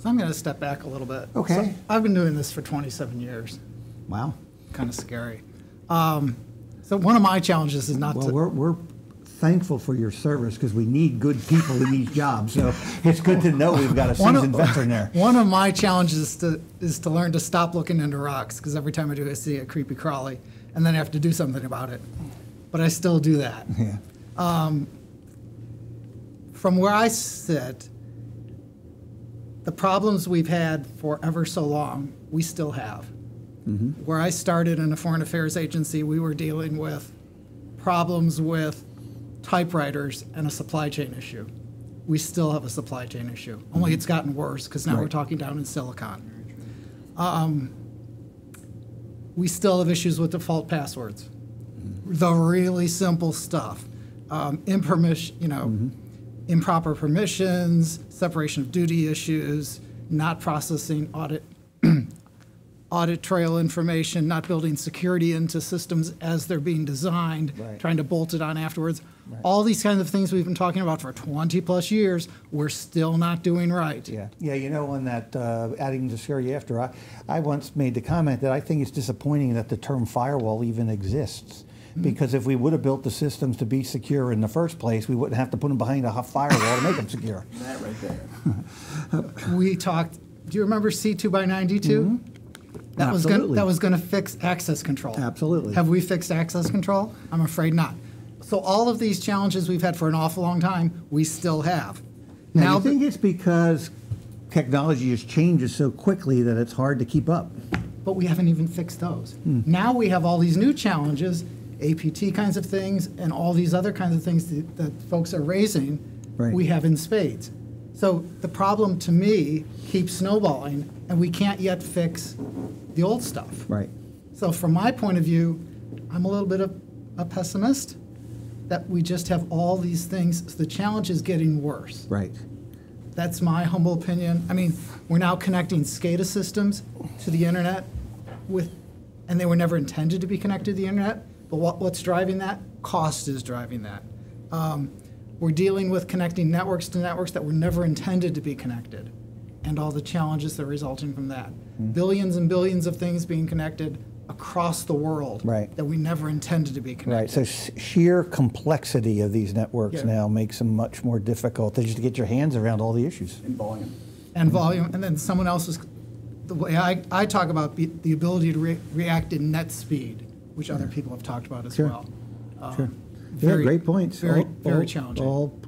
So I'm going to step back a little bit. Okay. So I've been doing this for 27 years. Wow. Kind of scary. So one of my challenges is not to... We're thankful for your service because we need good people in these jobs. So it's good to know we've got a seasoned veteran there. One of my challenges is to learn to stop looking into rocks, because every time I do, I see a creepy crawly, and then I have to do something about it. But I still do that. Yeah. From where I sit, the problems we've had for ever so long, we still have. Mm-hmm. Where I started in a foreign affairs agency, we were dealing with problems with typewriters and a supply chain issue. We still have a supply chain issue, only it's gotten worse because now we're talking down in Silicon. We still have issues with default passwords. The really simple stuff, improper permissions, separation of duty issues, not processing audit trail information, not building security into systems as they're being designed, trying to bolt it on afterwards. Right. All these kinds of things we've been talking about for 20 plus years, we're still not doing right. Yeah, you know, on that adding to security after, I once made the comment that I think it's disappointing that the term firewall even exists. Because if we would have built the systems to be secure in the first place, we wouldn't have to put them behind a firewall to make them secure. That right there. We talked, do you remember C2 by 92? Mm-hmm. That was going to fix access control. Absolutely. Have we fixed access control? I'm afraid not. So all of these challenges we've had for an awful long time, we still have. Now, you think it's because technology has changed so quickly that it's hard to keep up? But we haven't even fixed those. Now we have all these new challenges, APT kinds of things, and all these other kinds of things that folks are raising, we have in spades. So the problem, to me, keeps snowballing, and we can't yet fix the old stuff. Right. So from my point of view, I'm a little bit of a pessimist that we just have all these things. So the challenge is getting worse. Right. That's my humble opinion. I mean, we're now connecting SCADA systems to the internet and they were never intended to be connected to the internet. But what's driving that? Cost is driving that. We're dealing with connecting networks to networks that were never intended to be connected, and all the challenges that are resulting from that. Billions and billions of things being connected across the world that we never intended to be connected. Right, so sheer complexity of these networks now makes them much more difficult to just get your hands around all the issues. And volume. And volume, and then someone else's, the way I talk about the ability to react in net speed, which other people have talked about as well. Sure. Very, great points. Very challenging. All